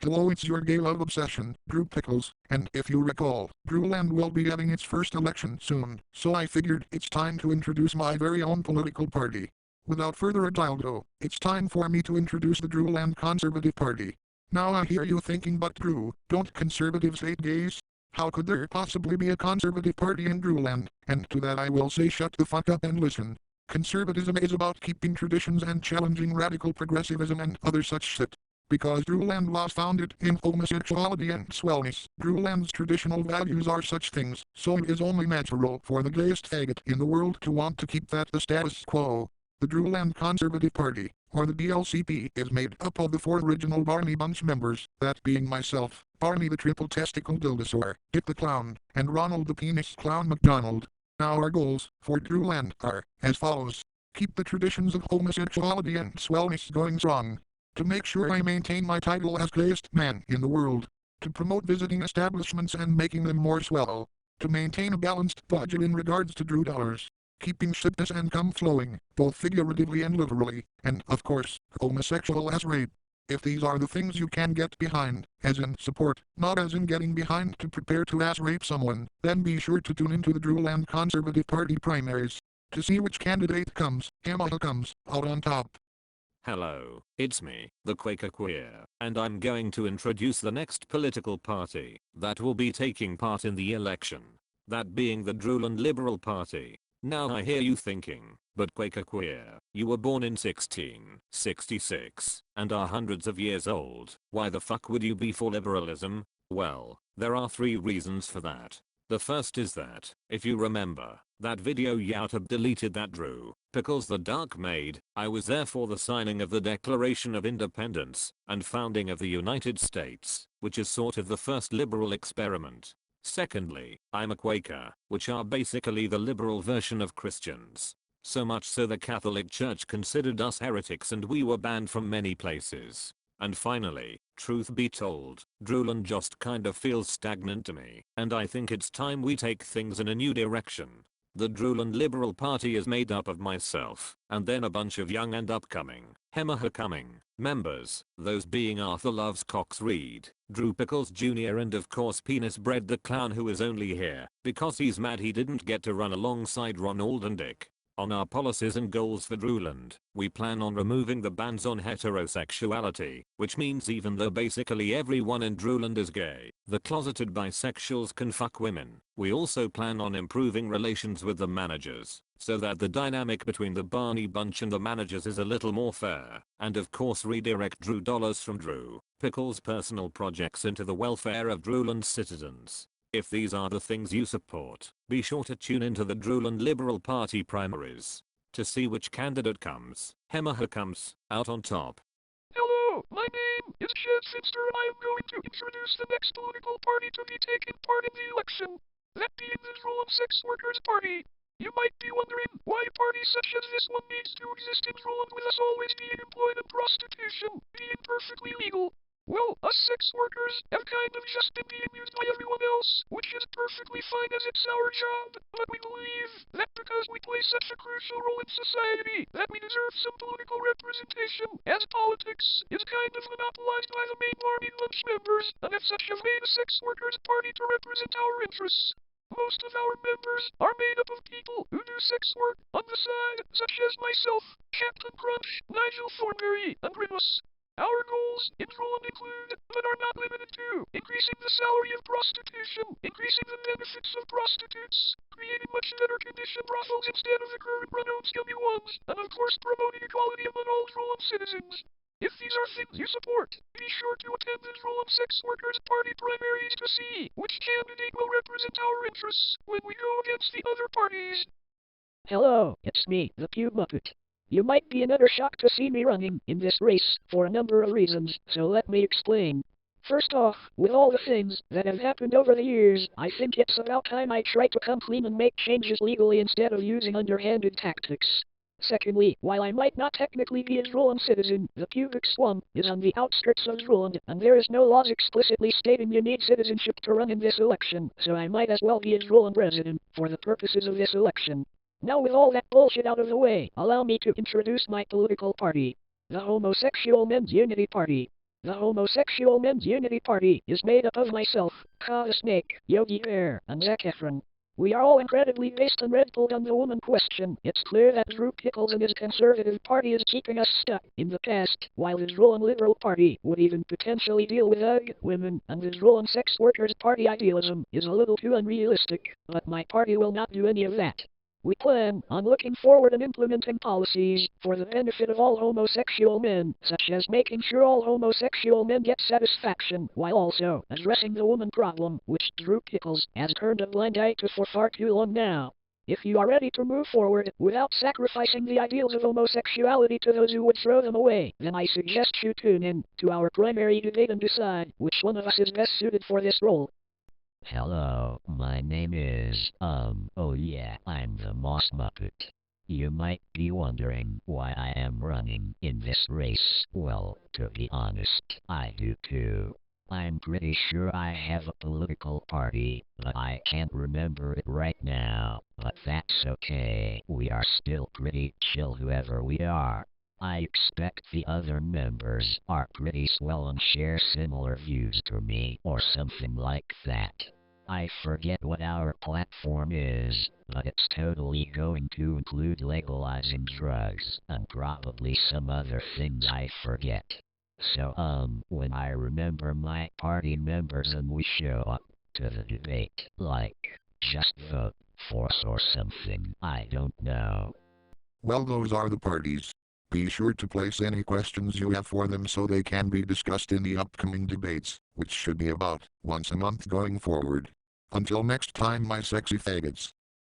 Hello, it's your gay love obsession, Drew Pickles, and if you recall, Drewland will be having its first election soon, so I figured it's time to introduce my very own political party. Without further ado though, it's time for me to introduce the Drewland Conservative Party. Now I hear you thinking, but Drew, don't conservatives hate gays? How could there possibly be a conservative party in Drewland? And to that I will say, shut the fuck up and listen. Conservatism is about keeping traditions and challenging radical progressivism and other such shit. Because Drewland was founded in homosexuality and swellness, Drewland's traditional values are such things, so it is only natural for the gayest faggot in the world to want to keep that the status quo. The Drewland Conservative Party, or the DLCP, is made up of the four original Barney Bunch members, that being myself, Barney the Triple Testicle Dildosaur, Dick the Clown, and Ronald the Penis Clown McDonald. Now our goals for Drewland are as follows. Keep the traditions of homosexuality and swellness going strong. To make sure I maintain my title as gayest man in the world. To promote visiting establishments and making them more swell. To maintain a balanced budget in regards to Drew dollars. Keeping shitness and cum flowing, both figuratively and literally, and, of course, homosexual as rape. If these are the things you can get behind, as in support, not as in getting behind to prepare to ass rape someone, then be sure to tune into the Drewland Conservative Party primaries. To see which candidate comes out on top. Hello, it's me, the Quaker Queer, and I'm going to introduce the next political party that will be taking part in the election. That being the Drewland Liberal Party. Now I hear you thinking, but Quaker Queer, you were born in 1666 and are hundreds of years old. Why the fuck would you be for liberalism? Well, there are 3 reasons for that. The first is that, if you remember, that video YouTube deleted that Drew Pickles the Dark made, I was there for the signing of the Declaration of Independence and founding of the United States, which is sort of the first liberal experiment. Secondly, I'm a Quaker, which are basically the liberal version of Christians. So much so the Catholic Church considered us heretics and we were banned from many places. And finally, truth be told, Drewland just kind of feels stagnant to me, and I think it's time we take things in a new direction. The Drewland Liberal Party is made up of myself, and then a bunch of young and upcoming, coming members, those being Arthur Loves Cox Reed, Drew Pickles Jr. and of course Penis Bread the Clown, who is only here because he's mad he didn't get to run alongside Ronald and Dick. On our policies and goals for Drewland, we plan on removing the bans on heterosexuality, which means even though basically everyone in Drewland is gay, the closeted bisexuals can fuck women. We also plan on improving relations with the managers, so that the dynamic between the Barney Bunch and the managers is a little more fair, and of course redirect Drew dollars from Drew Pickles' personal projects into the welfare of Drewland's citizens. If these are the things you support, be sure to tune into the Drewland Liberal Party primaries to see which candidate comes out on top. Hello, my name is Shed Finster and I am going to introduce the next political party to be taking part in the election. That being the Drewland Sex Workers Party. You might be wondering why a party such as this one needs to exist in Drewland with us always being employed in prostitution being perfectly legal. Well, us sex workers have kind of just been being used by everyone else, which is perfectly fine as it's our job, but we believe that because we play such a crucial role in society, that we deserve some political representation, as politics is kind of monopolized by the main Barney Bunch members, and as such have made a sex workers party to represent our interests. Most of our members are made up of people who do sex work on the side, such as myself, Captain Crunch, Nigel Thornberry, and Rimus. Our goals in Drewland include, but are not limited to, increasing the salary of prostitution, increasing the benefits of prostitutes, creating much better conditioned brothels instead of the current run-own scummy ones, and of course promoting equality among all Drewland citizens. If these are things you support, be sure to attend the Drewland Sex Workers Party primaries to see which candidate will represent our interests when we go against the other parties. Hello, it's me, the Cube Muppet. You might be another shock to see me running in this race for a number of reasons, so let me explain. First off, with all the things that have happened over the years, I think it's about time I try to come clean and make changes legally instead of using underhanded tactics. Secondly, while I might not technically be a Drewland citizen, the pubic swamp is on the outskirts of Drewland, and there is no laws explicitly stating you need citizenship to run in this election, so I might as well be a Drewland resident for the purposes of this election. Now with all that bullshit out of the way, allow me to introduce my political party. The Homosexual Men's Unity Party. The Homosexual Men's Unity Party is made up of myself, Ka the Snake, Yogi Bear, and Zac Efron. We are all incredibly based and red-pilled on the woman question. It's clear that Drew Pickles and his conservative party is keeping us stuck in the past, while the Drewland Liberal Party would even potentially deal with women, and the Drewland Sex Workers Party idealism is a little too unrealistic, but my party will not do any of that. We plan on looking forward and implementing policies for the benefit of all homosexual men, such as making sure all homosexual men get satisfaction, while also addressing the woman problem, which Drew Pickles has turned a blind eye to for far too long now. If you are ready to move forward without sacrificing the ideals of homosexuality to those who would throw them away, then I suggest you tune in to our primary debate and decide which one of us is best suited for this role. Hello, my name is, oh yeah, I'm the Moss Muppet. You might be wondering why I am running in this race. Well, to be honest, I do too. I'm pretty sure I have a political party, but I can't remember it right now. But that's okay, we are still pretty chill whoever we are. I expect the other members are pretty swell and share similar views to me, or something like that. I forget what our platform is, but it's totally going to include legalizing drugs, and probably some other things I forget. So, when I remember my party members and we show up to the debate, like, just vote for us or something, I don't know. Well, those are the parties. Be sure to place any questions you have for them so they can be discussed in the upcoming debates, which should be about once a month going forward. Until next time, my sexy faggots.